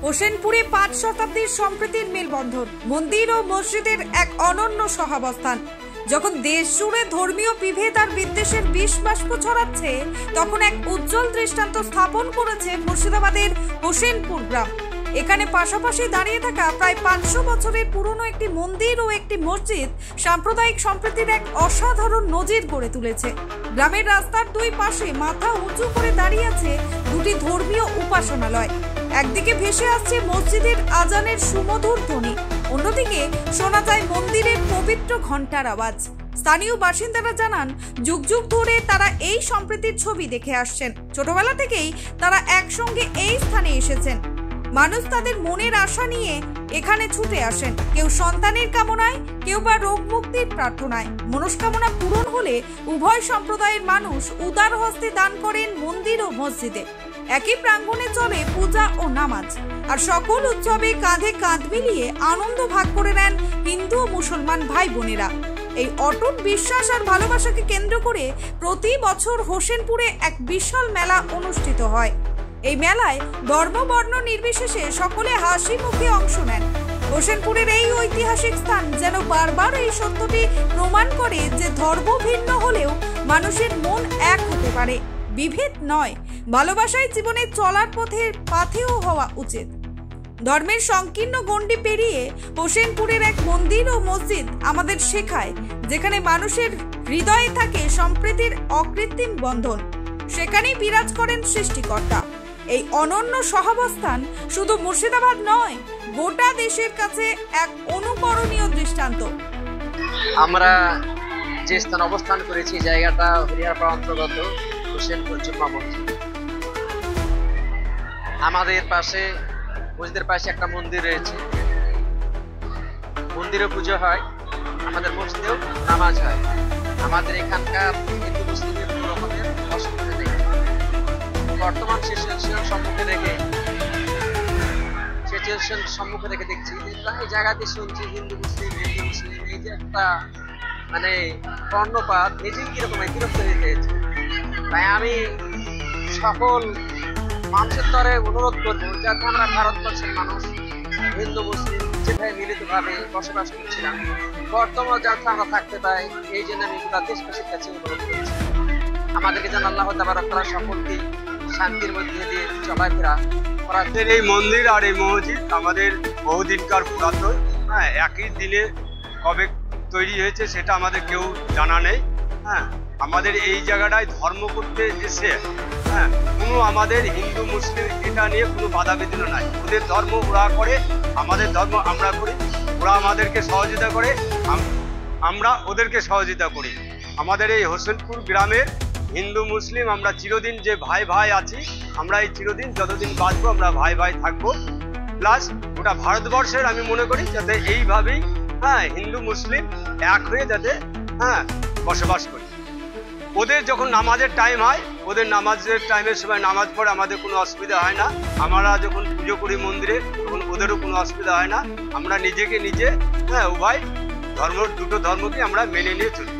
হোসেনপুরে ৫ শতাব্দীর সম্প্রীতির মেলবন্ধন, মন্দির ও মসজিদের এক অনন্য সহাবস্থান। যখন দেশ জুড়ে ধর্মীয় বিভেদ আর বিদ্বেষের বিষ বাষ্প ছড়াচ্ছে, তখন এক উজ্জ্বল দৃষ্টান্ত স্থাপন করেছে মুর্শিদাবাদের হোসেনপুর গ্রাম। এখানে পাশাপাশি দাঁড়িয়ে থাকা প্রায় ৫০০ বছরের পুরনো একটি মন্দির ও একটি মসজিদ সাম্প্রদায়িক সম্প্রীতির এক অসাধারণ নজির গড়ে তুলেছে। গ্রামের রাস্তার দুই পাশে মাথা উঁচু করে দাঁড়িয়ে আছে দুটি ধর্মীয় উপাসনালয়। একদিকে ভেসে আসছে মসজিদের আজানের সুমধুর ধ্বনি, অন্যদিকে শোনা যায় মন্দিরের পবিত্র ঘণ্টার আওয়াজ। স্থানীয় বাসিন্দারা জানান, যুগ যুগ ধরে তারা এই সম্প্রীতির ছবি দেখে আসছেন। ছোটবেলা থেকেই তারা একসঙ্গে এই স্থানে এসেছেন। মানুষ তাদের মনের আশা নিয়ে এখানে ছুটে আসেন, কেউ সন্তানের কামনায়, কেউ বা রোগ মুক্তির প্রার্থনায়। মনস্কামনা পূরণ হলে উভয় সম্প্রদায়ের মানুষ উদার হস্তে দান করেন মন্দির ও মসজিদে। একই প্রাঙ্গণে চলে পূজা ও নামাজ, আর সকল উৎসবে কাঁধে কাঁধ মিলিয়ে আনন্দ ভাগ করে নেন হিন্দু ও মুসলমান ভাই বোনেরা। এই অটুট বিশ্বাস আর ভালোবাসাকে কেন্দ্র করে প্রতি বছর হোসেনপুরে এক বিশাল মেলা অনুষ্ঠিত হয়। এই মেলায় ধর্ম বর্ণ নির্বিশেষে সকলে হাসি মুখে অংশ নেন। হোসেনপুরের এই ঐতিহাসিক স্থান যেন বারবার এই সত্যটি প্রমাণ করে যে ধর্ম ভিন্ন হলেও মানুষের মন এক হতে পারে, বিভেদ নয়। ভালোবাসায় জীবনে চলার পাথেও হওয়া উচিত। ধর্মের সংকীর্ণ গণ্ডি পেরিয়ে হোসেনপুরের এক মন্দির ও মসজিদ আমাদের শেখায়, যেখানে মানুষের হৃদয়ে থাকে সম্প্রীতির অকৃত্রিম বন্ধন, সেখানেই বিরাজ করেন সৃষ্টিকর্তা। এই অনন্য সহাবস্থান শুধু মুর্শিদাবাদ নয়, গোটা দেশের কাছে এক অনুকরণীয় দৃষ্টান্ত। আমরা যে স্থানে অবস্থান করেছি, জায়গাটা হরিহরপাড়া অন্তর্গত হোসেনপুর জুম্মা মসজিদ। আমাদের পাশে, মসজিদের পাশে একটা মন্দির রয়েছে, মন্দিরে পুজো হয়, আমাদের মসজিদেও নামাজ হয়। আমাদের এখানকার হিন্দু মুসলিমের কোনো রকমের অসুবিধা নেই। বর্তমান সিচুয়েশন সম্মুখে রেখে দেখছি যে প্রায় জায়গাতে শুনছি হিন্দু মুসলিম এই যে একটা মানে কর্ণপাত, নিজেই কিরকম বিরক্ত হয়ে গিয়েছে। তাই আমি সকল মানুষের তরে অনুরোধ করবো, যাতে আমরা ভারতবর্ষের মানুষ হিন্দু মুসলিম যেভাবে মিলিতভাবে বসবাস করছিলাম, বর্তমান যাতে আমরা থাকতে পাই, এই জন্য আমি গোটা দেশবাসীর কাছে অনুরোধ করছি। আমাদেরকে যেন আল্লাহ তাবারক তাআলা সকলকে শান্তির মধ্যে দিয়ে চলাফেরা করাতে। এই মন্দির আর এই মসজিদ আমাদের বহুদিনকার পুরাতন, একই দিনে কবে তৈরি হয়েছে সেটা আমাদের কেউ জানা নেই। আমাদের এই জায়গাটায় ধর্ম করতে এসে কোনো আমাদের হিন্দু মুসলিম এটা নিয়ে কোনো বাধা বিঘ্ন নাই। ওদের ধর্ম ওরা করে, আমাদের ধর্ম আমরা করি, ওরা আমাদেরকে সহযোগিতা করে, আমরা ওদেরকে সহযোগিতা করি। আমাদের এই হোসেনপুর গ্রামের হিন্দু মুসলিম আমরা চিরদিন যে ভাই ভাই আছি, আমরা এই চিরদিন যতদিন বাঁচবো আমরা ভাই ভাই থাকবো। প্লাস ওটা ভারতবর্ষের আমি মনে করি যাতে এইভাবেই হিন্দু মুসলিম এক হয়ে যাতে বসবাস করি। ওদের যখন নামাজের টাইম হয়, ওদের নামাজের টাইমের সময় নামাজ পড়ে, আমাদের কোনো অসুবিধা হয় না। আমরা যখন পুজো করি মন্দিরে, তখন ওদেরও কোনো অসুবিধা হয় না। আমরা নিজেকে নিজে উভয় দুটো ধর্মকে আমরা মেনে নিয়ে চলি।